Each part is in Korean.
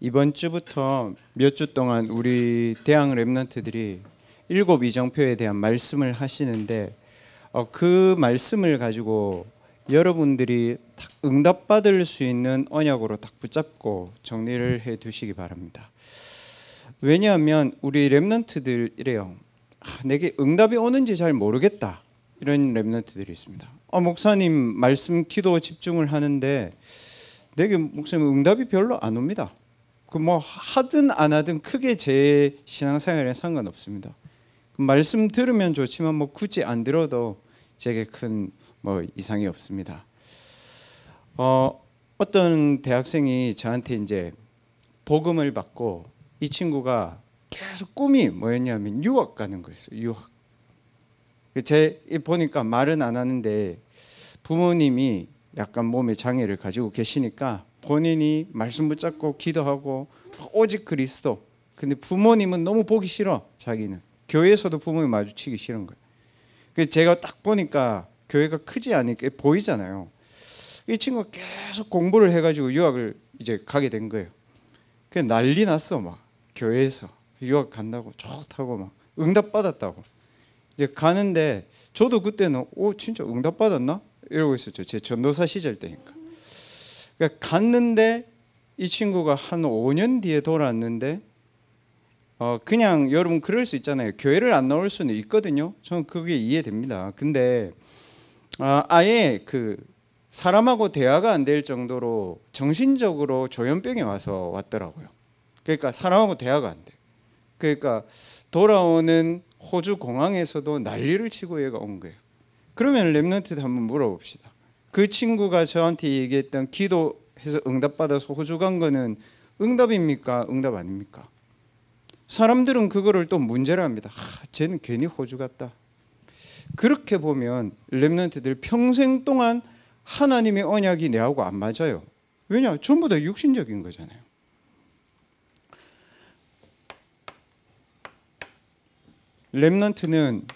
이번 주부터 몇 주 동안 우리 대학 랩런트들이 7 이정표에 대한 말씀을 하시는데 그 말씀을 가지고 여러분들이 딱 응답받을 수 있는 언약으로 딱 붙잡고 정리를 해 두시기 바랍니다. 왜냐하면 우리 랩런트들 이래요. 내게 응답이 오는지 잘 모르겠다, 이런 랩런트들이 있습니다. 목사님 말씀 기도 집중을 하는데 내게 목사님 응답이 별로 안 옵니다. 그 뭐 하든 안 하든 크게 제 신앙생활에 상관없습니다. 말씀 들으면 좋지만 뭐 굳이 안 들어도 제게 큰 뭐 이상이 없습니다. 어떤 대학생이 저한테 이제 복음을 받고 이 친구가 계속 꿈이 뭐였냐면 유학 가는 거였어요. 유학. 제 보니까 말은 안 하는데 부모님이 약간 몸에 장애를 가지고 계시니까 본인이 말씀 붙잡고 기도하고 오직 그리스도. 근데 부모님은 너무 보기 싫어. 자기는 교회에서도 부모님 마주치기 싫은 거예요. 그래서 제가 딱 보니까 교회가 크지 않으니까 보이잖아요. 이 친구가 계속 공부를 해가지고 유학을 이제 가게 된 거예요. 그 난리 났어. 막 교회에서 유학 간다고 좋다고 막 응답 받았다고. 이제 가는데 저도 그때는 진짜 응답 받았나 이러고 있었죠. 제 전도사 시절 때니까. 그러니까 갔는데 이 친구가 한 5년 뒤에 돌아왔는데 그냥 여러분 그럴 수 있잖아요. 교회를 안 나올 수는 있거든요. 저는 그게 이해됩니다. 근데 아예 그 사람하고 대화가 안 될 정도로 정신적으로 조현병이 와서 왔더라고요. 그러니까 사람하고 대화가 안 돼. 그러니까 돌아오는 호주 공항에서도 난리를 치고 얘가 온 거예요. 그러면 랩런트한테 한번 물어봅시다. 그 친구가 저한테 얘기했던 기도해서 응답받아서 호주 간 거는 응답입니까? 응답 아닙니까? 사람들은 그거를 또 문제를 합니다. 쟤는 괜히 호주 갔다. 그렇게 보면 랩런트들 평생 동안 하나님의 언약이 내하고 안 맞아요. 왜냐? 전부 다 육신적인 거잖아요. 랩런트는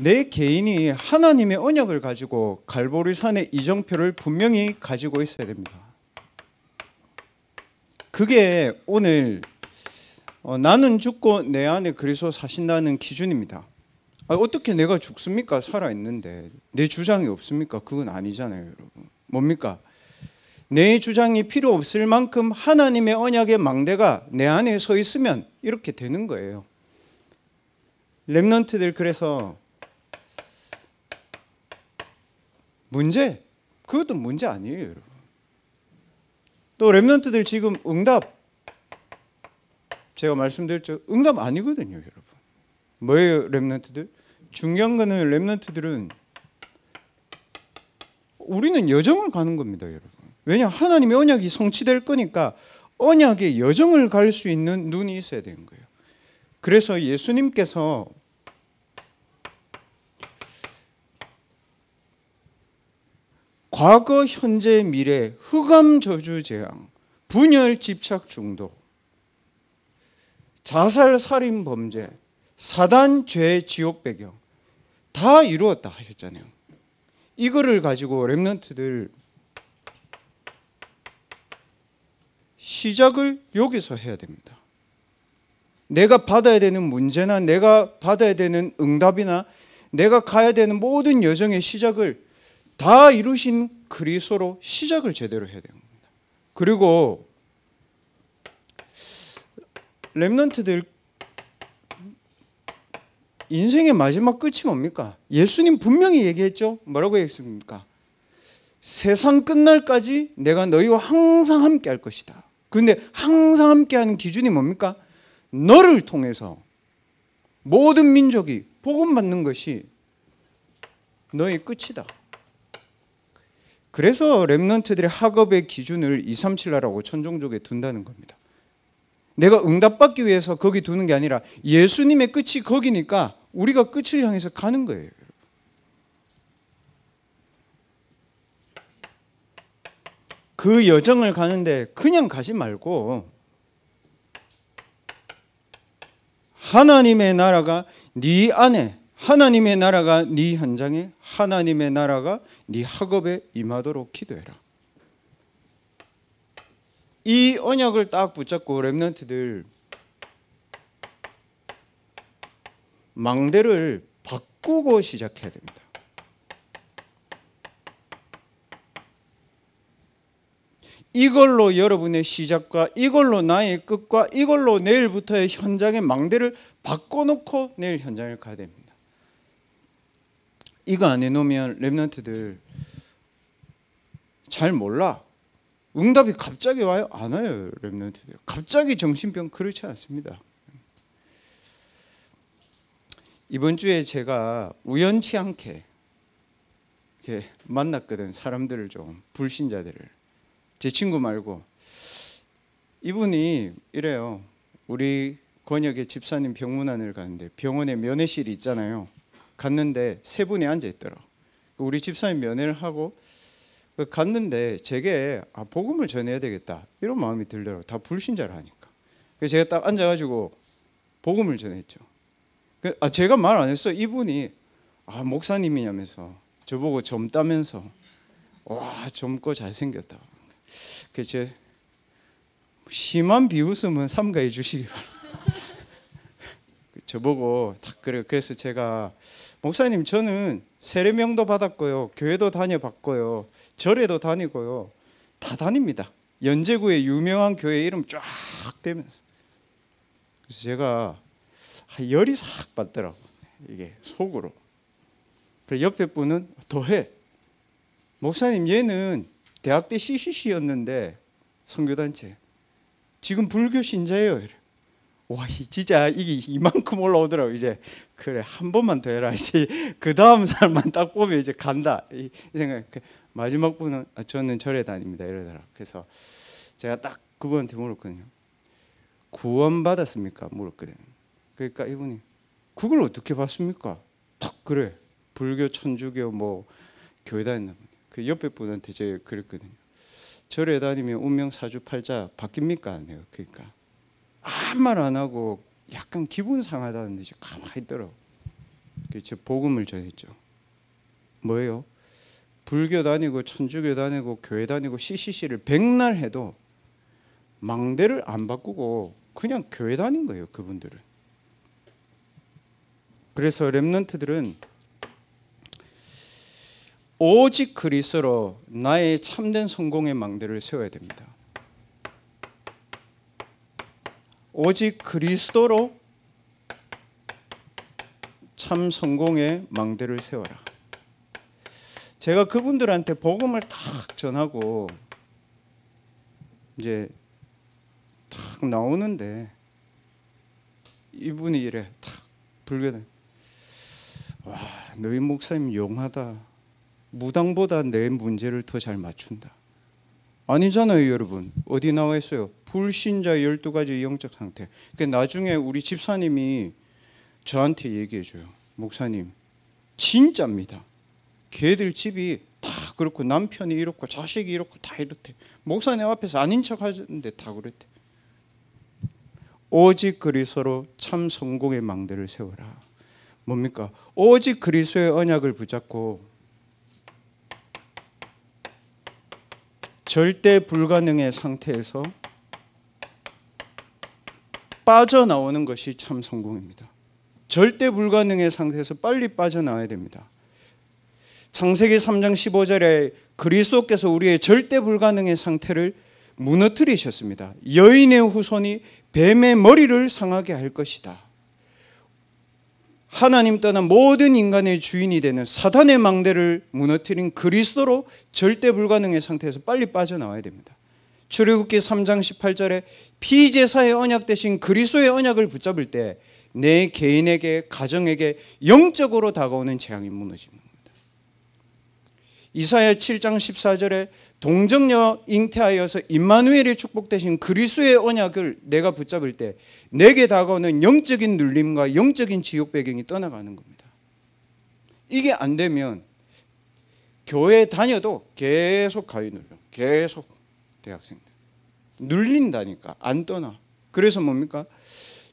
내 개인이 하나님의 언약을 가지고 갈보리산의 이정표를 분명히 가지고 있어야 됩니다. 그게 오늘 나는 죽고 내 안에 그리스도 사신다는 기준입니다. 어떻게 내가 죽습니까? 살아있는데 내 주장이 없습니까? 그건 아니잖아요, 여러분. 뭡니까? 내 주장이 필요 없을 만큼 하나님의 언약의 망대가 내 안에 서 있으면 이렇게 되는 거예요. 랩런트들 그래서 그것도 문제 아니에요, 여러분. 또 랩런트들 지금 응답 제가 말씀드렸죠. 응답 아니거든요, 여러분. 뭐예요, 랩런트들? 중요한 거는 랩런트들은 우리는 여정을 가는 겁니다, 여러분. 왜냐? 하나님의 언약이 성취될 거니까 언약의 여정을 갈 수 있는 눈이 있어야 되는 거예요. 그래서 예수님께서 과거, 현재, 미래, 흑암, 저주, 재앙, 분열, 집착, 중독, 자살, 살인, 범죄, 사단, 죄, 지옥 배경 다 이루었다 하셨잖아요. 이거를 가지고 랩런트들 시작을 여기서 해야 됩니다. 내가 받아야 되는 문제나 내가 받아야 되는 응답이나 내가 가야 되는 모든 여정의 시작을 다 이루신 그리스도로 시작을 제대로 해야 됩니다. 그리고 랩런트들 인생의 마지막 끝이 뭡니까? 예수님 분명히 얘기했죠. 뭐라고 얘기했습니까? 세상 끝날까지 내가 너희와 항상 함께 할 것이다. 그런데 항상 함께하는 기준이 뭡니까? 너를 통해서 모든 민족이 복음 받는 것이 너의 끝이다. 그래서 랩런트들의 학업의 기준을 237 나라 5천 종족에 둔다는 겁니다. 내가 응답받기 위해서 거기 두는 게 아니라 예수님의 끝이 거기니까 우리가 끝을 향해서 가는 거예요. 그 여정을 가는데 그냥 가지 말고 하나님의 나라가 네 안에, 하나님의 나라가 네 현장에, 하나님의 나라가 네 학업에 임하도록 기도해라. 이 언약을 딱 붙잡고 렘넌트들 망대를 바꾸고 시작해야 됩니다. 이걸로 여러분의 시작과 이걸로 나의 끝과 이걸로 내일부터의 현장의 망대를 바꿔놓고 내일 현장을 가야 됩니다. 이거 안 해놓으면 렘넌트들 잘 몰라. 응답이 갑자기 와요? 안 와요. 렘넌트들 갑자기 정신병 그렇지 않습니다. 이번 주에 제가 우연치 않게 이렇게 만났거든. 사람들을 좀, 불신자들을. 제 친구 말고. 이분이 이래요. 우리 권역의 집사님 병문안을 가는데 병원에 면회실이 있잖아요. 갔는데 세 분이 앉아 있더라. 우리 집사님 면회를 하고 갔는데 제게 복음을 전해야 되겠다 이런 마음이 들더라고요. 다 불신자를 하니까. 그래서 제가 딱 앉아가지고 복음을 전했죠. 제가 말 안 했어. 이분이 목사님이냐면서 저보고 젊다면서 와 젊고 잘생겼다. 그래서 심한 비웃음은 삼가해 주시기 바랍니다. 저보고 딱 그래요. 그래서 제가 목사님 저는 세례명도 받았고요, 교회도 다녀봤고요, 절에도 다니고요, 다 다닙니다. 연제구의 유명한 교회 이름 쫙 대면서. 그래서 제가 열이 싹 받더라고. 이게 속으로. 그 옆에 분은 더해. 목사님 얘는 대학 때 CCC였는데 선교단체 지금 불교 신자예요. 이래. 와 진짜 이게 이만큼 올라오더라고. 이제 그래 한 번만 더 해라. 이제 그 다음 사람만 딱 보면 이제 간다 이 생각. 마지막 분은 저는 절에 다닙니다 이러더라. 그래서 제가 딱 그분한테 물었거든요. 구원 받았습니까? 물었거든요. 그러니까 이분이 그걸 어떻게 봤습니까? 딱 그래. 불교, 천주교 뭐 교회 다녔나 보네. 그 옆에 분한테 제가 그랬거든요. 절에 다니면 운명 사주팔자 바뀝니까? 안 해요. 그러니까 아무 말 안 하고 약간 기분 상하다는데 이제 가만히 있더라고. 그래서 복음을 전했죠. 뭐예요? 불교 다니고 천주교 다니고 교회 다니고 CCC를 백날 해도 망대를 안 바꾸고 그냥 교회 다닌 거예요. 그분들은. 그래서 렘넌트들은 오직 그리스도로 나의 참된 성공의 망대를 세워야 됩니다. 오직 그리스도로 참 성공의 망대를 세워라. 제가 그분들한테 복음을 탁 전하고 이제 탁 나오는데 이분이 이래 탁 불교는 와 너희 목사님 용하다. 무당보다 내 문제를 더 잘 맞춘다. 아니잖아요 여러분. 어디 나와 있어요? 불신자 12가지 영적 상태. 그러니까 나중에 우리 집사님이 저한테 얘기해줘요. 목사님 진짜입니다. 걔들 집이 다 그렇고 남편이 이렇고 자식이 이렇고 다 이렇대. 목사님 앞에서 아닌 척 하는데 다 그랬대. 오직 그리스도로 참 성공의 망대를 세워라. 뭡니까? 오직 그리스도의 언약을 붙잡고 절대 불가능의 상태에서 빠져나오는 것이 참 성공입니다. 절대 불가능의 상태에서 빨리 빠져나와야 됩니다. 창세기 3장 15절에 그리스도께서 우리의 절대 불가능의 상태를 무너뜨리셨습니다. 여인의 후손이 뱀의 머리를 상하게 할 것이다. 하나님 떠난 모든 인간의 주인이 되는 사단의 망대를 무너뜨린 그리스도로 절대 불가능의 상태에서 빨리 빠져나와야 됩니다. 출애굽기 3장 18절에 피제사의 언약 대신 그리스도의 언약을 붙잡을 때 내 개인에게 가정에게 영적으로 다가오는 재앙이 무너집니다. 이사야 7장 14절에 동정녀 잉태하여서 임마누엘의 축복 대신 그리스도의 언약을 내가 붙잡을 때 내게 다가오는 영적인 눌림과 영적인 지옥 배경이 떠나가는 겁니다. 이게 안 되면 교회 다녀도 계속 가위 눌려. 계속 대학생들 눌린다니까. 안 떠나. 그래서 뭡니까?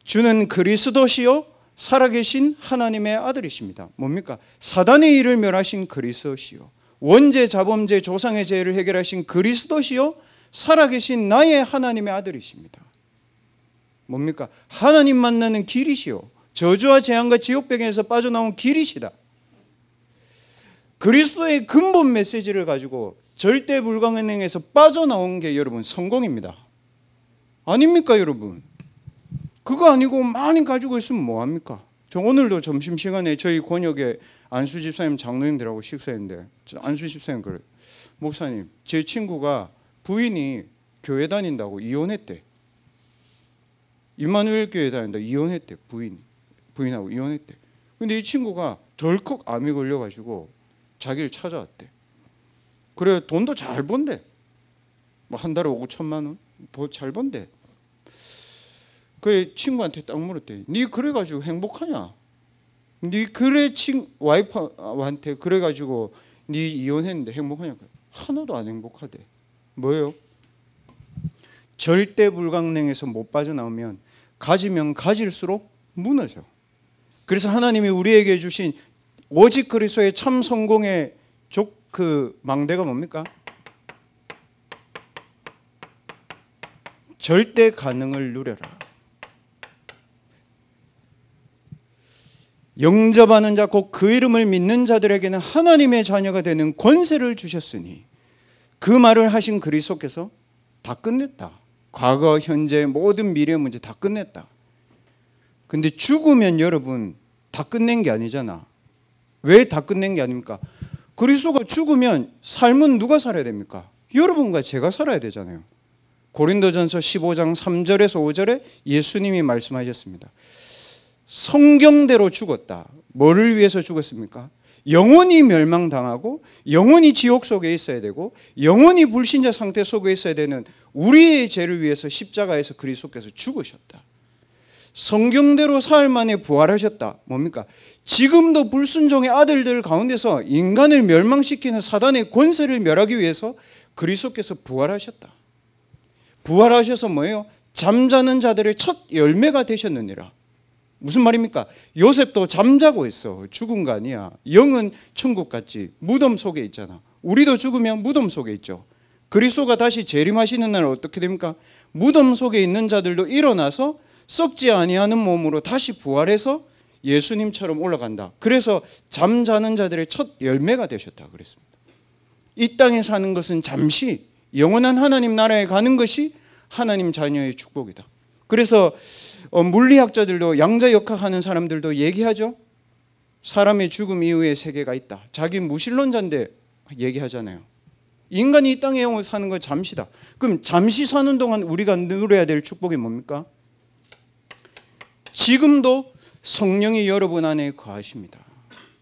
주는 그리스도시요 살아계신 하나님의 아들이십니다. 뭡니까? 사단의 일을 멸하신 그리스도시요 원죄 자범죄 조상의 죄를 해결하신 그리스도시요 살아계신 나의 하나님의 아들이십니다. 뭡니까? 하나님 만나는 길이시요, 저주와 재앙과 지옥배경에서 빠져나온 길이시다. 그리스도의 근본 메시지를 가지고 절대 불가능에서 빠져나온 게 여러분 성공입니다. 아닙니까 여러분? 그거 아니고 많이 가지고 있으면 뭐합니까? 저 오늘도 점심시간에 저희 권역에 안수 집사님 장로님들하고 식사했는데, 안수 집사님 그래, 목사님 제 친구가 부인이 교회 다닌다고 이혼했대. 임마누엘 교회 다닌다 이혼했대. 부인하고 이혼했대. 근데 이 친구가 덜컥 암이 걸려가지고 자기를 찾아왔대. 그래 돈도 잘 번대. 뭐 한 달에 5천만 원 잘 번대. 그 친구한테 딱 물었대. 니 그래가지고 행복하냐? 니 그래 와이프한테 그래가지고 니 이혼했는데 행복하냐? 하나도 안 행복하대. 뭐예요? 절대 불가능에서 못 빠져나오면 가지면 가질수록 무너져. 그래서 하나님이 우리에게 주신 오직 그리스도의 참 성공의 그 망대가 뭡니까? 절대 가능을 누려라. 영접하는 자 곧 그 이름을 믿는 자들에게는 하나님의 자녀가 되는 권세를 주셨으니, 그 말을 하신 그리스도께서 다 끝냈다. 과거, 현재, 모든 미래의 문제 다 끝냈다. 근데 죽으면 여러분 다 끝낸 게 아니잖아. 왜 다 끝낸 게 아닙니까? 그리스도가 죽으면 삶은 누가 살아야 됩니까? 여러분과 제가 살아야 되잖아요. 고린도전서 15장 3절에서 5절에 예수님이 말씀하셨습니다. 성경대로 죽었다. 뭐를 위해서 죽었습니까? 영원히 멸망당하고 영원히 지옥 속에 있어야 되고 영원히 불신자 상태 속에 있어야 되는 우리의 죄를 위해서 십자가에서 그리스도께서 죽으셨다. 성경대로 사흘 만에 부활하셨다. 뭡니까? 지금도 불순종의 아들들 가운데서 인간을 멸망시키는 사단의 권세를 멸하기 위해서 그리스도께서 부활하셨다. 부활하셔서 뭐예요? 잠자는 자들의 첫 열매가 되셨느니라. 무슨 말입니까? 요셉도 잠자고 있어. 죽은 거 아니야. 영은 천국 같지. 무덤 속에 있잖아. 우리도 죽으면 무덤 속에 있죠. 그리스도가 다시 재림하시는 날은 어떻게 됩니까? 무덤 속에 있는 자들도 일어나서 썩지 아니하는 몸으로 다시 부활해서 예수님처럼 올라간다. 그래서 잠자는 자들의 첫 열매가 되셨다 그랬습니다. 이 땅에 사는 것은 잠시, 영원한 하나님 나라에 가는 것이 하나님 자녀의 축복이다. 그래서 물리학자들도, 양자역학하는 사람들도 얘기하죠. 사람의 죽음 이후의 세계가 있다. 자기 무신론자인데 얘기하잖아요. 인간이 이 땅에 사는 건 잠시다. 그럼 잠시 사는 동안 우리가 누려야 될 축복이 뭡니까? 지금도 성령이 여러분 안에 거하십니다.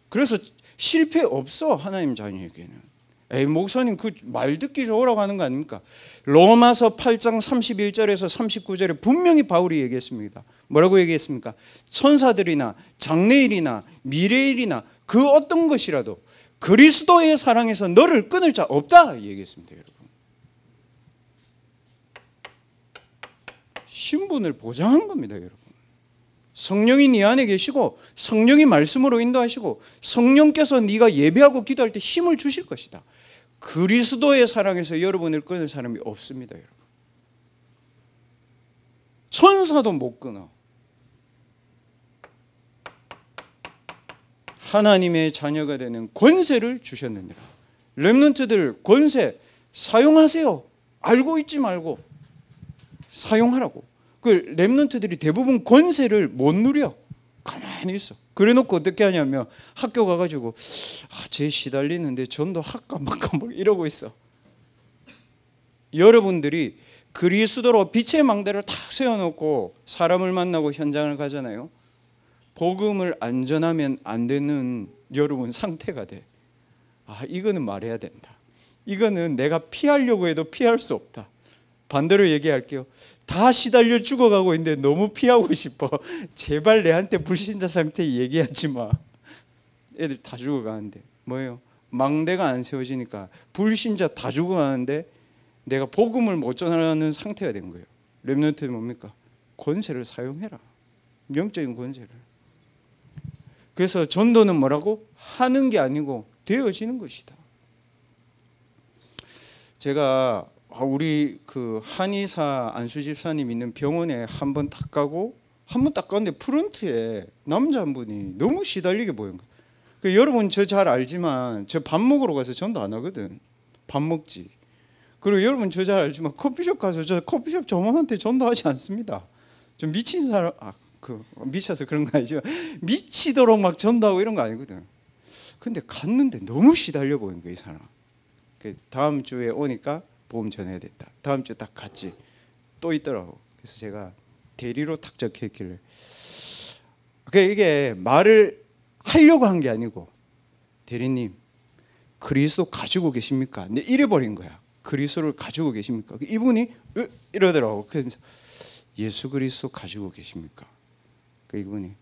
그래서 실패 없어, 하나님 자녀에게는. 에이, 목사님 그 말 듣기 좋으라고 하는 거 아닙니까? 로마서 8장 31절에서 39절에 분명히 바울이 얘기했습니다. 뭐라고 얘기했습니까? 천사들이나 장래일이나 미래일이나 그 어떤 것이라도 그리스도의 사랑에서 너를 끊을 자 없다 얘기했습니다. 여러분, 신분을 보장한 겁니다. 여러분, 성령이 네 안에 계시고 성령이 말씀으로 인도하시고 성령께서 네가 예배하고 기도할 때 힘을 주실 것이다. 그리스도의 사랑에서 여러분을 끊을 사람이 없습니다. 여러분, 천사도 못 끊어. 하나님의 자녀가 되는 권세를 주셨느니라. 렘넌트들 권세 사용하세요. 알고 있지 말고 사용하라고. 그 렘넌트들이 대부분 권세를 못 누려. 가만히 있어. 그래놓고 어떻게 하냐면 학교 가가지고 쟤 시달리는데 전도 할까 말까 막 이러고 있어. 여러분들이 그리스도로 빛의 망대를 탁 세워놓고 사람을 만나고 현장을 가잖아요. 복음을 안 전하면 안 되는 여러분 상태가 돼. 이거는 말해야 된다. 이거는 내가 피하려고 해도 피할 수 없다. 반대로 얘기할게요. 다 시달려 죽어가고 있는데 너무 피하고 싶어. 제발 내한테 불신자 상태 얘기하지 마. 애들 다 죽어가는데 뭐예요? 망대가 안 세워지니까 불신자 다 죽어가는데 내가 복음을 못 전하는 상태가 된 거예요. 렘넌트 뭡니까? 권세를 사용해라. 영적인 권세를. 그래서 전도는 뭐라고? 하는 게 아니고 되어지는 것이다. 제가 우리 그 한의사 안수 집사님 있는 병원에 한 번 딱 가고 한 번 딱 갔는데 프런트에 남자 한 분이 너무 시달리게 보인 거예요. 여러분 저 잘 알지만 저 밥 먹으러 가서 전도 안 하거든. 밥 먹지. 그리고 여러분 저 잘 알지만 커피숍 가서 저 커피숍 점원한테 전도하지 않습니다. 좀 미친 사람 미쳐서 그런 거 아니지만 미치도록 막 전도하고 이런 거 아니거든. 근데 갔는데 너무 시달려 보인 거예요, 이 사람. 다음 주에 오니까 복음 전해야 됐다. 다음 주에 딱 갔지. 또 있더라고. 그래서 제가 대리로 탁 적혀 있길래 이게 말을 하려고 한 게 아니고 대리님 그리스도 가지고 계십니까? 근데 이래버린 거야. 그리스도를 가지고 계십니까? 이분이 이러더라고. 그래서 예수 그리스도 가지고 계십니까? 이분이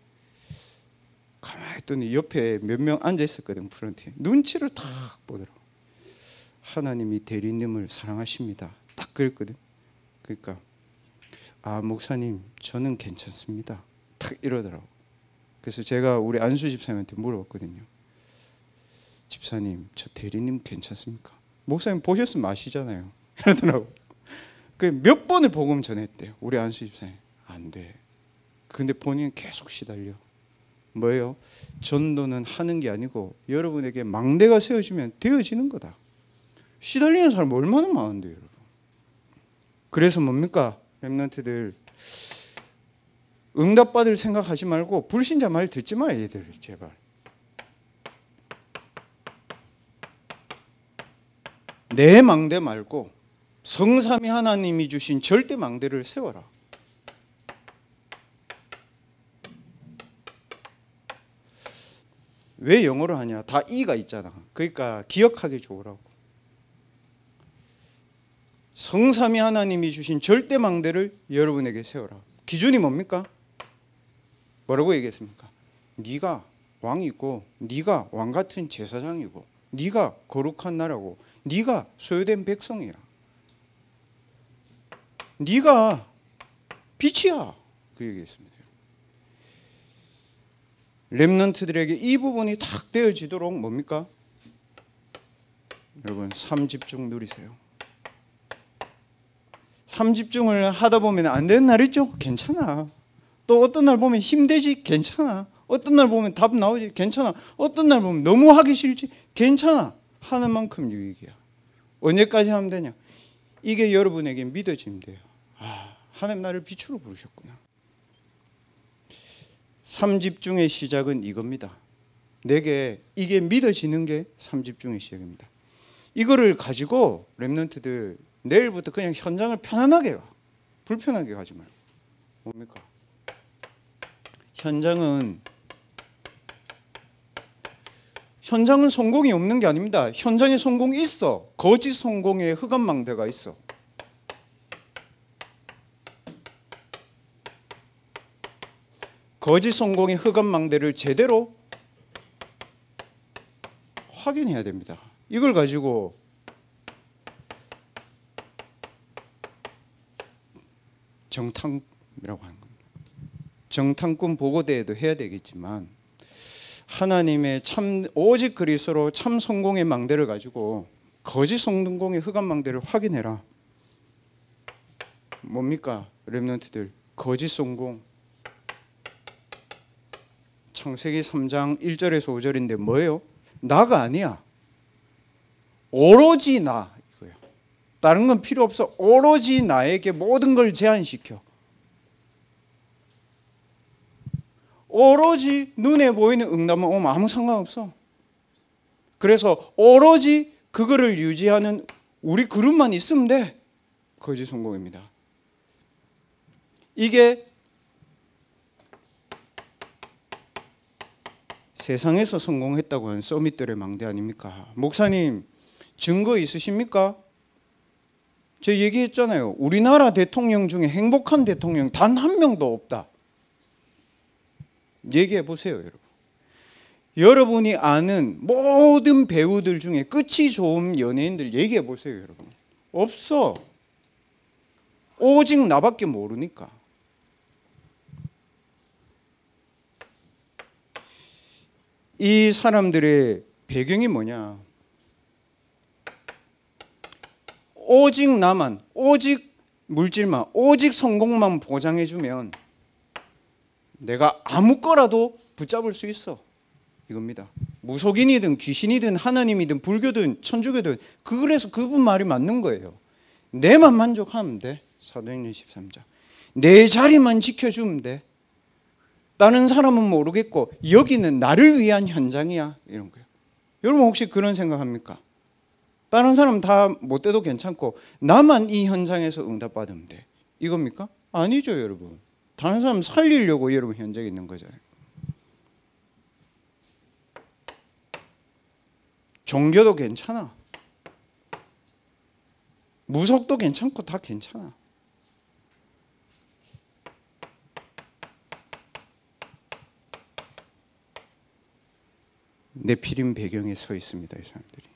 가만히 있더니 옆에 몇 명 앉아 있었거든. 프런트에 눈치를 탁 보더라고. 하나님이 대리님을 사랑하십니다. 딱 그랬거든. 그러니까 목사님 저는 괜찮습니다. 딱 이러더라고. 그래서 제가 우리 안수 집사님한테 물어봤거든요. 집사님 저 대리님 괜찮습니까? 목사님 보셨으면 아시잖아요. 이러더라고. 몇 번을 복음 전했대요. 우리 안수 집사님. 안 돼. 근데 본인은 계속 시달려. 뭐예요? 전도는 하는 게 아니고 여러분에게 망대가 세워지면 되어지는 거다. 시달리는 사람 얼마나 많은데요, 여러분. 그래서 뭡니까? 렘넌트들 응답받을 생각하지 말고 불신자 말 듣지 마, 얘들 제발. 내 망대 말고 성삼위 하나님이 주신 절대 망대를 세워라. 왜 영어로 하냐? 다 이가 있잖아. 그러니까 기억하기 좋으라고. 성삼위 하나님이 주신 절대 망대를 여러분에게 세워라. 기준이 뭡니까? 뭐라고 얘기했습니까? 네가 왕이고 네가 왕 같은 제사장이고 네가 거룩한 나라고 네가 소유된 백성이야. 네가 빛이야. 그 얘기했습니다. 렘넌트들에게 이 부분이 탁 되어지도록 뭡니까? 여러분 3집중 누리세요. 3집중을 하다 보면 안 되는 날 있죠? 괜찮아. 또 어떤 날 보면 힘들지? 괜찮아. 어떤 날 보면 답 나오지? 괜찮아. 어떤 날 보면 너무 하기 싫지? 괜찮아. 하는 만큼 유익이야. 언제까지 하면 되냐? 이게 여러분에게 믿어지면 돼요. 하나님 나를 빛으로 부르셨구나. 3집중의 시작은 이겁니다. 내게 이게 믿어지는 게 3집중의 시작입니다. 이거를 가지고 렘넌트들 내일부터 그냥 현장을 편안하게 가. 불편하게 가지 말고. 뭡니까? 현장은 성공이 없는 게 아닙니다. 현장에 성공이 있어. 거짓 성공에 흑암망대가 있어. 거짓 성공의 흑암망대를 제대로 확인해야 됩니다. 이걸 가지고 정탐이라고 하는 겁니다. 정탐꾼 보고대회도 해야 되겠지만 하나님의 참 오직 그리스도로 참 성공의 망대를 가지고 거짓 성공의 흑암망대를 확인해라. 뭡니까? 렘넌트들 거짓 성공. 창세기 3장 1절에서 5절인데 뭐예요? 나가 아니야. 오로지 나 이거야. 다른 건 필요 없어. 오로지 나에게 모든 걸 제한시켜. 오로지 눈에 보이는 응답만 오면 아무 상관없어. 그래서 오로지 그거를 유지하는 우리 그룹만 있으면 돼. 거짓 성공입니다. 이게 세상에서 성공했다고 하는 서밋들의 망대 아닙니까? 목사님 증거 있으십니까? 제가 얘기했잖아요. 우리나라 대통령 중에 행복한 대통령 단 한 명도 없다. 얘기해 보세요, 여러분. 여러분이 아는 모든 배우들 중에 끝이 좋은 연예인들 얘기해 보세요, 여러분. 없어. 오직 나밖에 모르니까. 이 사람들의 배경이 뭐냐? 오직 나만, 오직 물질만, 오직 성공만 보장해주면 내가 아무 거라도 붙잡을 수 있어. 이겁니다. 무속인이든 귀신이든 하나님이든 불교든 천주교든 그래서 그분 말이 맞는 거예요. 내만 만족하면 돼. 사도행전 13장. 내 자리만 지켜주면 돼. 다른 사람은 모르겠고 여기는 나를 위한 현장이야. 이런 거예요. 여러분 혹시 그런 생각합니까? 다른 사람 다 못 돼도 괜찮고 나만 이 현장에서 응답받으면 돼. 이겁니까? 아니죠, 여러분. 다른 사람 살리려고 여러분 현장에 있는 거잖아요. 종교도 괜찮아. 무속도 괜찮고 다 괜찮아. 네피림 배경에 서 있습니다, 이 사람들이.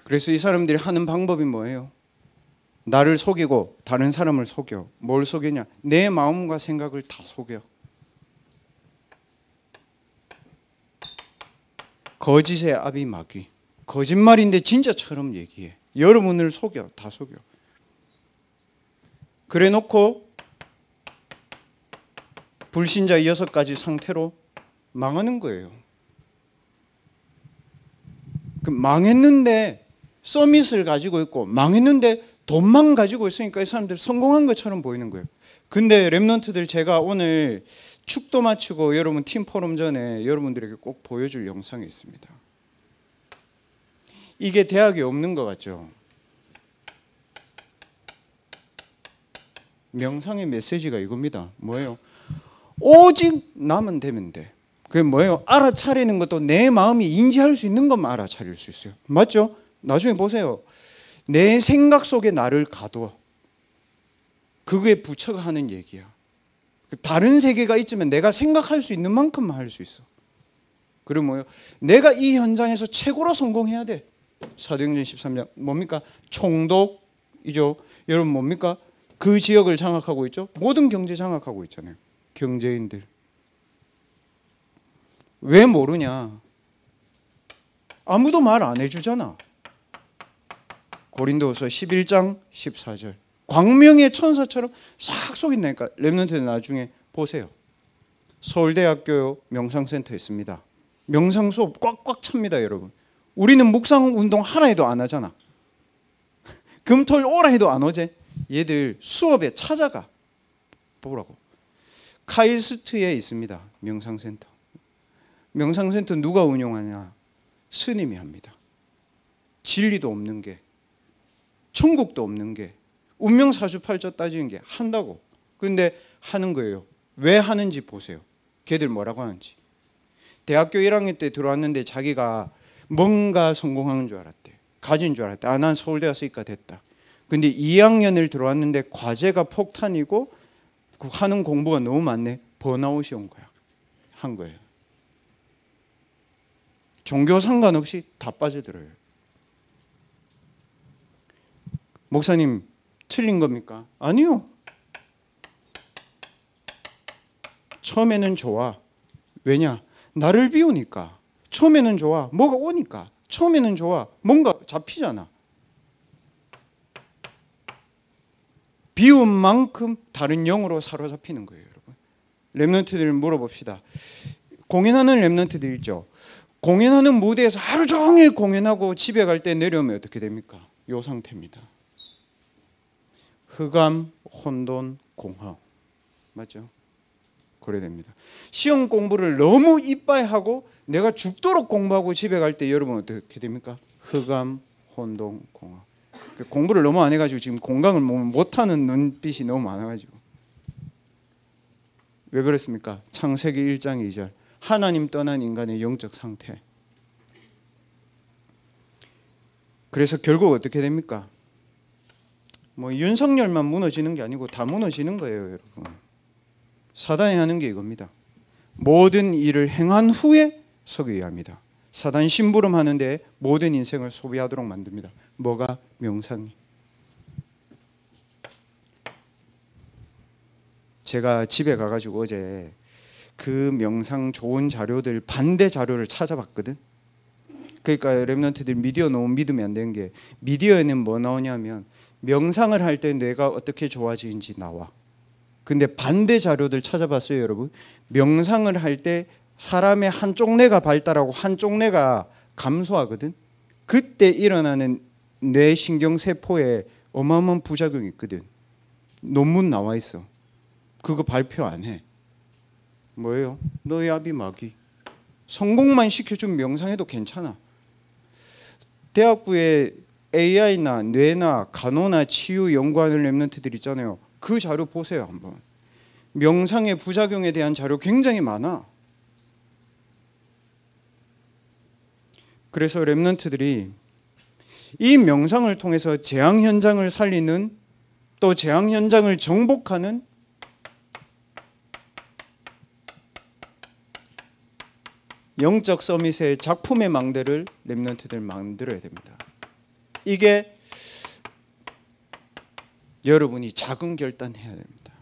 그래서 이 사람들이 하는 방법이 뭐예요? 나를 속이고 다른 사람을 속여. 뭘 속이냐? 내 마음과 생각을 다 속여. 거짓의 아비 마귀. 거짓말인데 진짜처럼 얘기해. 여러분을 속여. 다 속여. 그래 놓고 불신자 6가지 상태로 망하는 거예요. 그 망했는데 서밋을 가지고 있고 망했는데 돈만 가지고 있으니까 이 사람들 성공한 것처럼 보이는 거예요. 근데 랩런트들 제가 오늘 축도 마치고 여러분 팀 포럼 전에 여러분들에게 꼭 보여줄 영상이 있습니다. 이게 대학에 없는 것 같죠? 명상의 메시지가 이겁니다. 뭐예요? 오직 나만 되면 돼. 그게 뭐예요? 알아차리는 것도 내 마음이 인지할 수 있는 것만 알아차릴 수 있어요. 맞죠? 나중에 보세요. 내 생각 속에 나를 가둬. 그거에 부처가 하는 얘기야. 다른 세계가 있지만 내가 생각할 수 있는 만큼만 할 수 있어. 그리고 뭐예요? 내가 이 현장에서 최고로 성공해야 돼. 사도행전 13장 뭡니까? 총독이죠. 여러분 뭡니까? 그 지역을 장악하고 있죠. 모든 경제 장악하고 있잖아요. 경제인들. 왜 모르냐? 아무도 말 안 해주잖아. 고린도후서 11장 14절. 광명의 천사처럼 싹 속인다니까. 랩런트들 나중에 보세요. 서울대학교 명상센터 있습니다. 명상 수업 꽉꽉 찹니다, 여러분. 우리는 묵상 운동 하나 해도 안 하잖아. 금토일 오라 해도 안 오지. 얘들 수업에 찾아가 보라고. 카이스트에 있습니다. 명상센터. 명상센터 누가 운영하냐? 스님이 합니다. 진리도 없는 게, 천국도 없는 게, 운명사주팔자 따지는 게 한다고. 그런데 하는 거예요. 왜 하는지 보세요. 걔들 뭐라고 하는지. 대학교 1학년 때 들어왔는데 자기가 뭔가 성공하는 줄 알았대. 가진 줄 알았대. 아, 난 서울대 왔으니까 됐다. 근데 2학년을 들어왔는데 과제가 폭탄이고 하는 공부가 너무 많네. 번아웃이 온 거야. 한 거예요. 종교 상관없이 다 빠져들어요. 목사님 틀린 겁니까? 아니요. 처음에는 좋아. 왜냐? 나를 비우니까. 처음에는 좋아. 뭐가 오니까. 처음에는 좋아. 뭔가 잡히잖아. 비운 만큼 다른 영으로 사로잡히는 거예요, 여러분. 랩런트들 물어봅시다. 공연하는 랩런트들 있죠. 공연하는 무대에서 하루 종일 공연하고 집에 갈 때 내려오면 어떻게 됩니까? 이 상태입니다. 흑암, 혼돈, 공허. 맞죠? 그래 됩니다. 시험 공부를 너무 이빠이 하고 내가 죽도록 공부하고 집에 갈 때 여러분 어떻게 됩니까? 흑암, 혼돈, 공허. 공부를 너무 안 해가지고 지금 공강을 못하는 눈빛이 너무 많아가지고. 왜 그랬습니까? 창세기 1장 2절. 하나님 떠난 인간의 영적 상태. 그래서 결국 어떻게 됩니까? 뭐 윤석열만 무너지는 게 아니고 다 무너지는 거예요, 여러분. 사단이 하는 게 이겁니다. 모든 일을 행한 후에 서기해야 합니다. 사단 심부름 하는데 모든 인생을 소비하도록 만듭니다. 뭐가? 명상이. 제가 집에 가가지고 어제 그 명상 좋은 자료들 반대 자료를 찾아봤거든. 그러니까 렘넌트들이 미디어 너무 믿으면 안 되는 게, 미디어에는 뭐 나오냐면 명상을 할 때 뇌가 어떻게 좋아지는지 나와. 근데 반대 자료들 찾아봤어요, 여러분? 명상을 할 때 사람의 한쪽 뇌가 발달하고 한쪽 뇌가 감소하거든. 그때 일어나는 뇌 신경 세포에 어마어마한 부작용이 있거든. 논문 나와 있어. 그거 발표 안 해. 뭐예요? 너의 아비 마귀. 성공만 시켜주면 명상해도 괜찮아. 대학부에 AI나 뇌나 간호나 치유 연구하는 랩런트들 있잖아요. 그 자료 보세요 한번. 명상의 부작용에 대한 자료 굉장히 많아. 그래서 랩런트들이 이 명상을 통해서 재앙 현장을 살리는, 또 재앙 현장을 정복하는 영적 서밋의 작품의 망대를 랩런트들 만들어야 됩니다. 이게 여러분이 작은 결단해야 됩니다.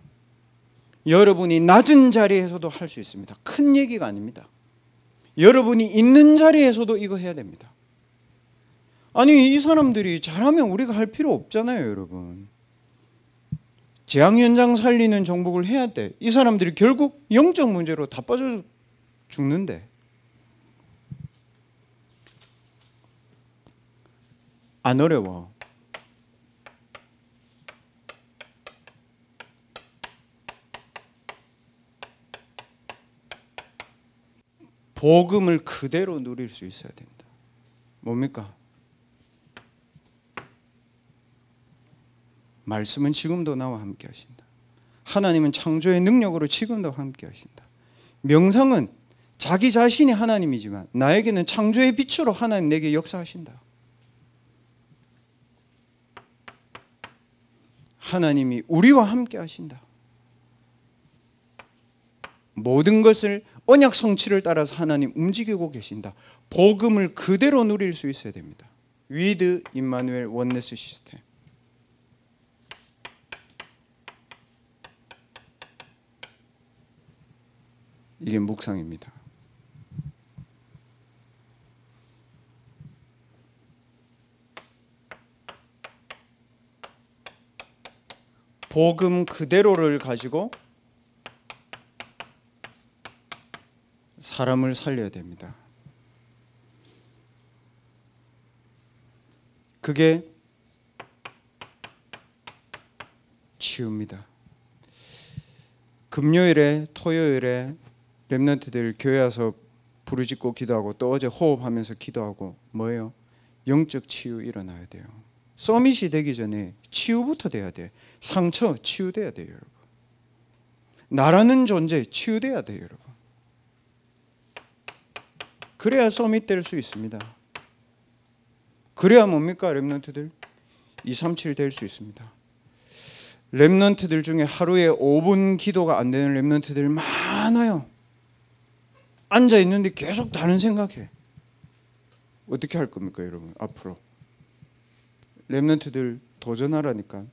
여러분이 낮은 자리에서도 할 수 있습니다. 큰 얘기가 아닙니다. 여러분이 있는 자리에서도 이거 해야 됩니다. 아니, 이 사람들이 잘하면 우리가 할 필요 없잖아요, 여러분. 재앙 현장 살리는 정복을 해야 돼. 이 사람들이 결국 영적 문제로 다 빠져 죽는데. 안 어려워. 복음을 그대로 누릴 수 있어야 된다. 뭡니까? 말씀은 지금도 나와 함께 하신다. 하나님은 창조의 능력으로 지금도 함께 하신다. 명상은 자기 자신이 하나님이지만 나에게는 창조의 빛으로 하나님 내게 역사하신다. 하나님이 우리와 함께 하신다. 모든 것을 언약 성취를 따라서 하나님 움직이고 계신다. 복음을 그대로 누릴 수 있어야 됩니다. 위드 임마누엘 원네스 시스템. 이게 묵상입니다. 복음 그대로를 가지고 사람을 살려야 됩니다. 그게 치유입니다. 금요일에 토요일에 렘넌트들 교회 와서 부르짖고 기도하고 또 어제 호흡하면서 기도하고 뭐예요? 영적 치유 일어나야 돼요. 서밋이 되기 전에 치유부터 돼야 돼. 상처 치유돼야 돼요, 여러분. 나라는 존재 치유돼야 돼요, 여러분. 그래야 서밋 될 수 있습니다. 그래야 뭡니까, 렘넌트들? 237 될 수 있습니다. 렘넌트들 중에 하루에 5분 기도가 안 되는 렘넌트들 많아요. 앉아 있는데 계속 다른 생각해. 어떻게 할 겁니까, 여러분? 앞으로 렘넌트들 도전하라니까.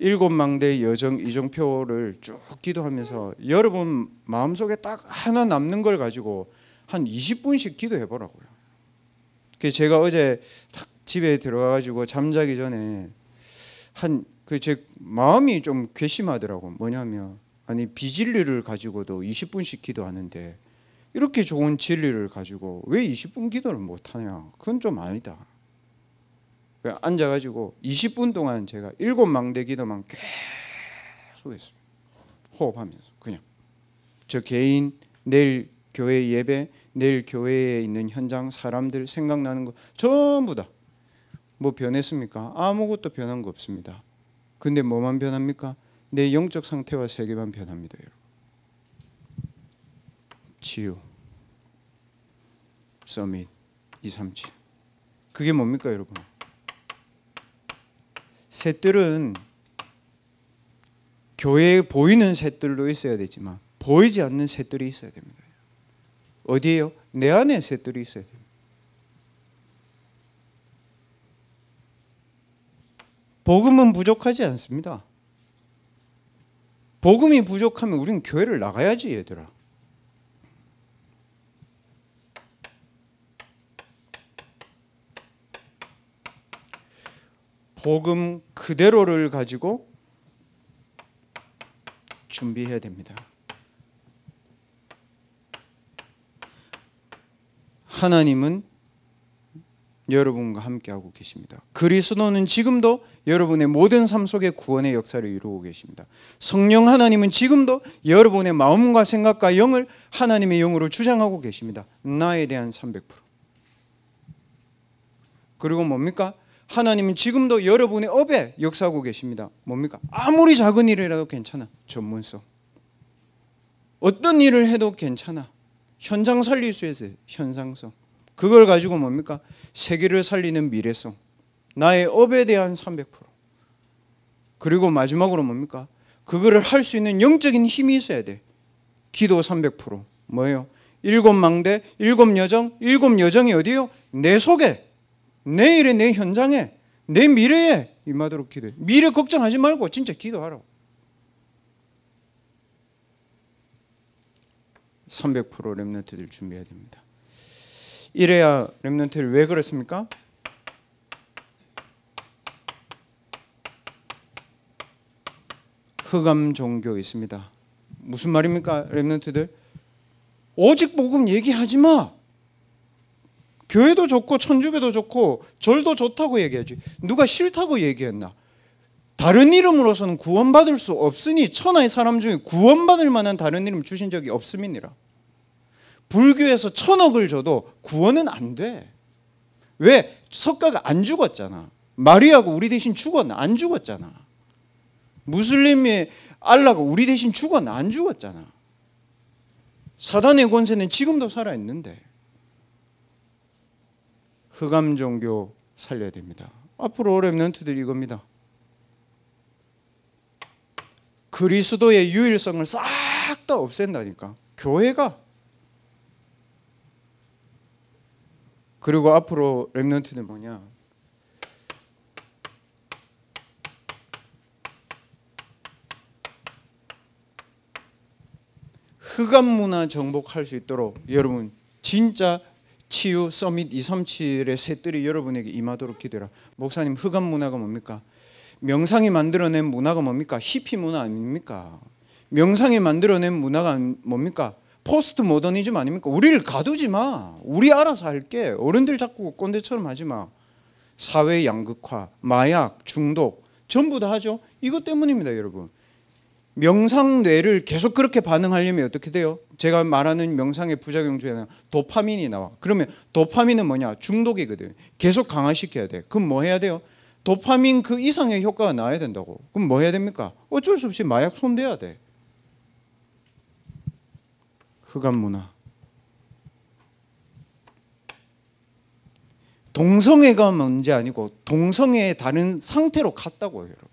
7망대 여정 이정표를 쭉 기도하면서 여러분 마음속에 딱 하나 남는 걸 가지고 한 20분씩 기도해 보라고요. 그래서 제가 어제 딱 집에 들어가 가지고 잠자기 전에 제 마음이 좀 괘씸하더라고. 뭐냐면 아니 비진리를 가지고도 20분씩 기도하는데 이렇게 좋은 진리를 가지고 왜 20분 기도를 못 하냐? 그건 좀 아니다. 앉아가지고 20분 동안 제가 7망대 기도만 계속 했습니다. 호흡하면서 그냥 저 개인 내일 교회 예배, 내일 교회에 있는 현장 사람들 생각나는 거 전부 다 뭐 변했습니까? 아무것도 변한 거 없습니다. 근데 뭐만 변합니까? 내 영적 상태와 세계만 변합니다, 여러분. 치유, 서밋, 237. 그게 뭡니까, 여러분? 셋들은 교회에 보이는 셋들도 있어야 되지만 보이지 않는 셋들이 있어야 됩니다. 어디에요? 내 안에 셋들이 있어야 됩니다. 복음은 부족하지 않습니다. 복음이 부족하면 우리는 교회를 나가야지, 얘들아. 복음 그대로를 가지고 준비해야 됩니다. 하나님은 여러분과 함께하고 계십니다. 그리스도는 지금도 여러분의 모든 삶 속에 구원의 역사를 이루고 계십니다. 성령 하나님은 지금도 여러분의 마음과 생각과 영을 하나님의 영으로 주장하고 계십니다. 나에 대한 300%. 그리고 뭡니까? 하나님은 지금도 여러분의 업에 역사하고 계십니다. 뭡니까? 아무리 작은 일이라도 괜찮아. 전문성. 어떤 일을 해도 괜찮아. 현장 살릴 수 있어요. 현상성. 그걸 가지고 뭡니까? 세계를 살리는 미래성. 나의 업에 대한 300%. 그리고 마지막으로 뭡니까? 그거를 할 수 있는 영적인 힘이 있어야 돼. 기도 300%. 뭐예요? 7망대, 7여정, 7여정이 어디요? 내 속에, 내일의 내 현장에, 내 미래에 임하도록 기도해. 미래 걱정하지 말고 진짜 기도하라고. 300% 렘넌트들 준비해야 됩니다. 이래야 렘넌트를 왜 그렇습니까? 흑암 종교 있습니다. 무슨 말입니까? 렘넌트들 오직 복음 얘기하지 마. 교회도 좋고 천주교도 좋고 절도 좋다고 얘기하지. 누가 싫다고 얘기했나? 다른 이름으로서는 구원받을 수 없으니 천하의 사람 중에 구원받을 만한 다른 이름 주신 적이 없음이니라. 불교에서 1000억을 줘도 구원은 안 돼. 왜? 석가가 안 죽었잖아. 마리아가 우리 대신 죽었나? 안 죽었잖아. 무슬림의 알라가 우리 대신 죽었나? 안 죽었잖아. 사단의 권세는 지금도 살아있는데. 흑암 종교 살려야 됩니다. 앞으로 렘넌트들 이겁니다. 그리스도의 유일성을 싹 다 없앤다니까. 교회가. 그리고 앞으로 렘넌트는 뭐냐? 흑암 문화 정복할 수 있도록 여러분 진짜 치유 서밋 237의 새들이 여러분에게 임하도록 기도해라. 목사님, 흑암 문화가 뭡니까? 명상이 만들어낸 문화가 뭡니까? 히피 문화 아닙니까? 명상이 만들어낸 문화가 뭡니까? 포스트 모더니즘 아닙니까? 우리를 가두지 마. 우리 알아서 할게. 어른들 자꾸 꼰대처럼 하지 마. 사회 양극화, 마약, 중독 전부 다 하죠. 이것 때문입니다, 여러분. 명상 뇌를 계속 그렇게 반응하려면 어떻게 돼요? 제가 말하는 명상의 부작용 중에 하나 도파민이 나와. 그러면 도파민은 뭐냐? 중독이거든. 계속 강화시켜야 돼. 그럼 뭐 해야 돼요? 도파민 그 이상의 효과가 나야 된다고. 그럼 뭐 해야 됩니까? 어쩔 수 없이 마약 손대야 돼. 흑암 문화. 동성애가 문제 아니고 동성애의 다른 상태로 갔다고요, 여러분.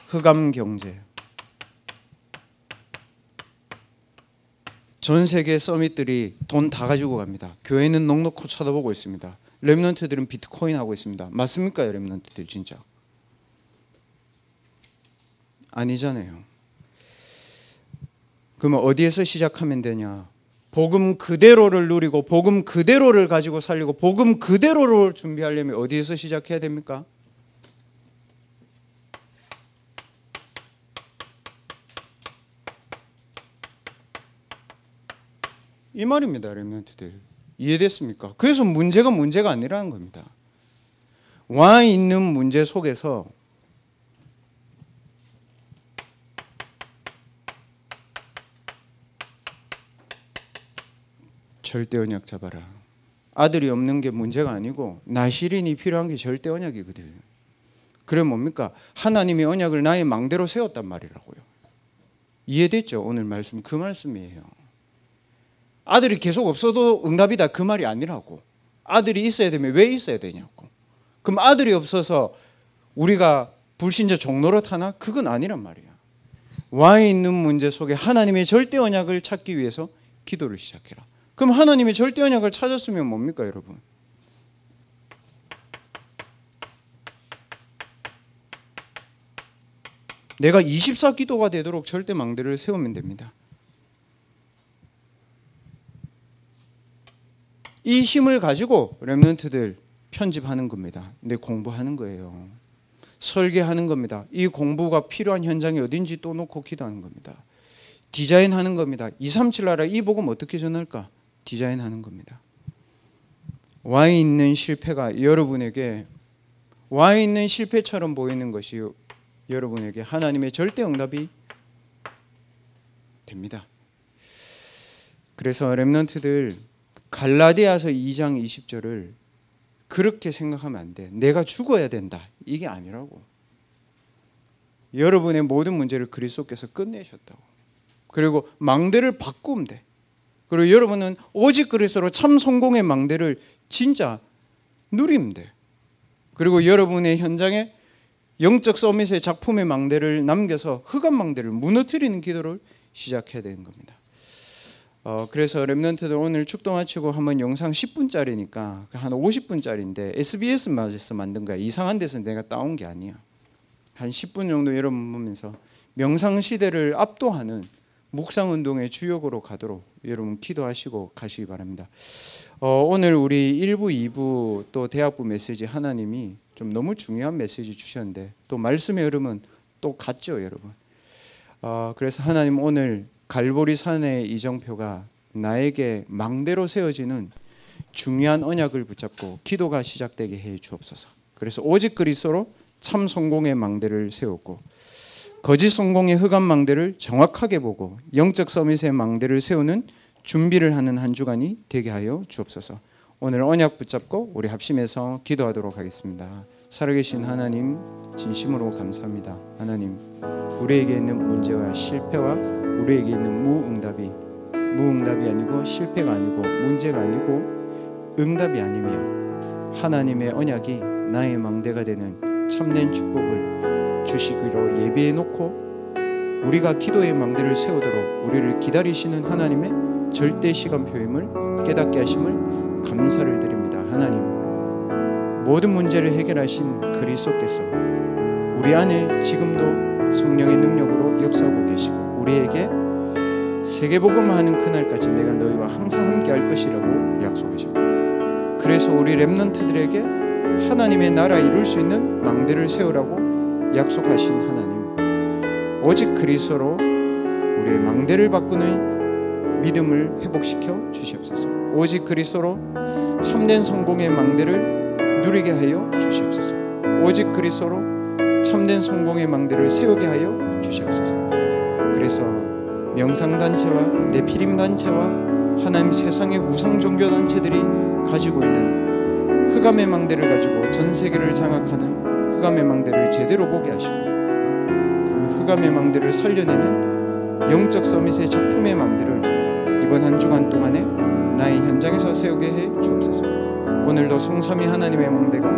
흑암 경제. 전 세계 서밋들이 돈 다 가지고 갑니다. 교회는 넉넉히 쳐다보고 있습니다. 렘넌트들은 비트코인 하고 있습니다. 맞습니까, 렘넌트들 진짜? 아니잖아요. 그러면 어디에서 시작하면 되냐? 복음 그대로를 누리고 복음 그대로를 가지고 살리고 복음 그대로를 준비하려면 어디에서 시작해야 됩니까? 이 말입니다, 렘넌트들. 이해됐습니까? 그래서 문제가 아니라는 겁니다. 와 있는 문제 속에서 절대 언약 잡아라. 아들이 없는 게 문제가 아니고 나실인이 필요한 게 절대 언약이거든. 그래 뭡니까? 하나님의 언약을 나의 망대로 세웠단 말이라고요. 이해됐죠? 오늘 말씀 그 말씀이에요. 아들이 계속 없어도 응답이다 그 말이 아니라고. 아들이 있어야 되면 왜 있어야 되냐고. 그럼 아들이 없어서 우리가 불신자 종노릇 하나? 그건 아니란 말이야. 와 있는 문제 속에 하나님의 절대 언약을 찾기 위해서 기도를 시작해라. 그럼 하나님의 절대 언약을 찾았으면 뭡니까, 여러분? 내가 24기도가 되도록 절대 망대를 세우면 됩니다. 이 힘을 가지고 렘넌트들 편집하는 겁니다. 근데 공부하는 거예요. 설계하는 겁니다. 이 공부가 필요한 현장이 어딘지 또 놓고 기도하는 겁니다. 디자인하는 겁니다. 237 나라 이 복음 어떻게 전할까? 디자인하는 겁니다. 와 있는 실패가 여러분에게 와 있는 실패처럼 보이는 것이 여러분에게 하나님의 절대 응답이 됩니다. 그래서 렘넌트들 갈라디아서 2장 20절을 그렇게 생각하면 안 돼. 내가 죽어야 된다. 이게 아니라고. 여러분의 모든 문제를 그리스도께서 끝내셨다고. 그리고 망대를 바꾸면 돼. 그리고 여러분은 오직 그리스도로 참 성공의 망대를 진짜 누리면 돼. 그리고 여러분의 현장에 영적 서밋의 작품의 망대를 남겨서 흑암 망대를 무너뜨리는 기도를 시작해야 되는 겁니다. 그래서 렘넌트들 오늘 축도 마치고 한번 영상 10분짜리니까 한 50분짜리인데 SBS에서 만든 거야. 이상한 데서 내가 따온 게 아니야. 한 10분 정도 여러분 보면서 명상시대를 압도하는 묵상운동의 주역으로 가도록 여러분 기도하시고 가시기 바랍니다. 오늘 우리 1부, 2부 또 대학부 메시지 하나님이 좀 너무 중요한 메시지 주셨는데 또 말씀의 흐름은 또 같죠 여러분. 그래서 하나님 오늘 갈보리 산의 이정표가 나에게 망대로 세워지는 중요한 언약을 붙잡고 기도가 시작되게 해 주옵소서. 그래서 오직 그리스도로 참 성공의 망대를 세웠고 거짓 성공의 흑암 망대를 정확하게 보고 영적 서밋의 망대를 세우는 준비를 하는 한 주간이 되게 하여 주옵소서. 오늘 언약 붙잡고 우리 합심해서 기도하도록 하겠습니다. 살아계신 하나님 진심으로 감사합니다. 하나님 우리에게 있는 문제와 실패와 우리에게 있는 무응답이 아니고 실패가 아니고 문제가 아니고 응답이 아니며 하나님의 언약이 나의 망대가 되는 참된 축복을 주시기로 예비해 놓고 우리가 기도의 망대를 세우도록 우리를 기다리시는 하나님의 절대 시간표임을 깨닫게 하심을 감사를 드립니다. 하나님 모든 문제를 해결하신 그리스도께서 우리 안에 지금도 성령의 능력으로 역사하고 계시고 우리에게 세계복음화하는 그날까지 내가 너희와 항상 함께 할 것이라고 약속하셨고 그래서 우리 렘넌트들에게 하나님의 나라 이룰 수 있는 망대를 세우라고 약속하신 하나님 오직 그리스도로 우리의 망대를 바꾸는 믿음을 회복시켜 주시옵소서. 오직 그리스도로 참된 성공의 망대를 누리게 하여 주시옵소서. 오직 그리스도로 참된 성공의 망대를 세우게 하여 주시옵소서. 그래서 명상단체와 네피림단체와 하나님 세상의 우상 종교단체들이 가지고 있는 흑암의 망대를 가지고 전 세계를 장악하는 흑암의 망대를 제대로 보게 하시고 그 흑암의 망대를 살려내는 영적 서밋의 작품의 망대를 이번 한 주간 동안에 나의 현장에서 세우게 해 주옵소서. 오늘도 성삼위 하나님의 망대가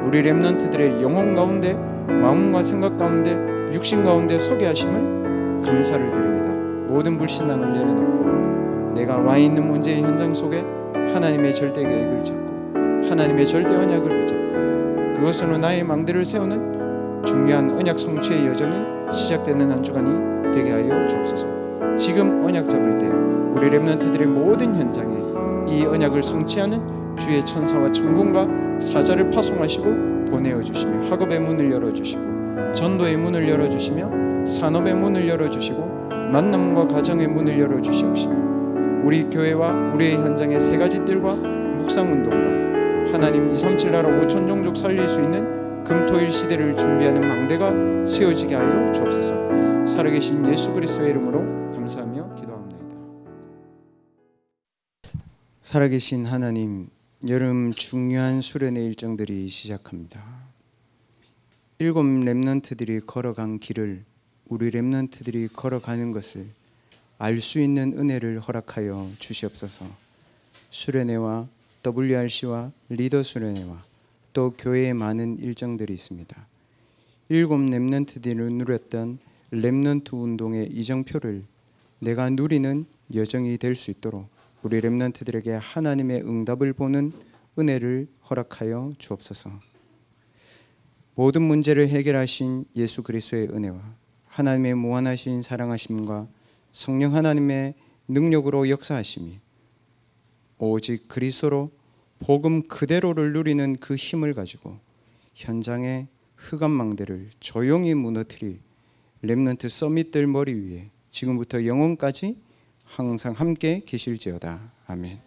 우리 렘넌트들의 영혼 가운데 마음과 생각 가운데 육신 가운데 서게 하심을 감사를 드립니다. 모든 불신앙을 내려놓고 내가 와 있는 문제의 현장 속에 하나님의 절대 계획을 찾고 하나님의 절대 언약을 붙잡고 그것으로 나의 망대를 세우는 중요한 언약 성취의 여정이 시작되는 한 주간이 되게 하여 주옵소서. 지금 언약 잡을 때 우리 렘넌트들의 모든 현장에 이 언약을 성취하는 주의 천사와 천군과 사자를 파송하시고 보내어 주시며 학업의 문을 열어주시고 전도의 문을 열어주시며 산업의 문을 열어주시고 만남과 가정의 문을 열어주시옵시며 우리 교회와 우리의 현장의 세 가지 뜰과 묵상운동과 하나님 237 나라 5천 종족 살릴 수 있는 금토일 시대를 준비하는 망대가 세워지게 하여 주옵소서. 살아계신 예수 그리스도의 이름으로 감사하며 기도합니다. 살아계신 하나님, 여름 중요한 수련의 일정들이 시작합니다. 7 렘넌트들이 걸어간 길을 우리 렘넌트들이 걸어가는 것을 알 수 있는 은혜를 허락하여 주시옵소서. 수련회와 WRC와 리더 수련회와 또 교회에 많은 일정들이 있습니다. 7 렘넌트들이 누렸던 렘넌트 운동의 이정표를 내가 누리는 여정이 될 수 있도록 우리 렘넌트들에게 하나님의 응답을 보는 은혜를 허락하여 주옵소서. 모든 문제를 해결하신 예수 그리스도의 은혜와 하나님의 무한하신 사랑하심과 성령 하나님의 능력으로 역사하심이 오직 그리스도로 복음 그대로를 누리는 그 힘을 가지고 현장의 흑암망대를 조용히 무너뜨릴 렘넌트 서밋들 머리 위에 지금부터 영원까지 항상 함께 계실지어다. 아멘.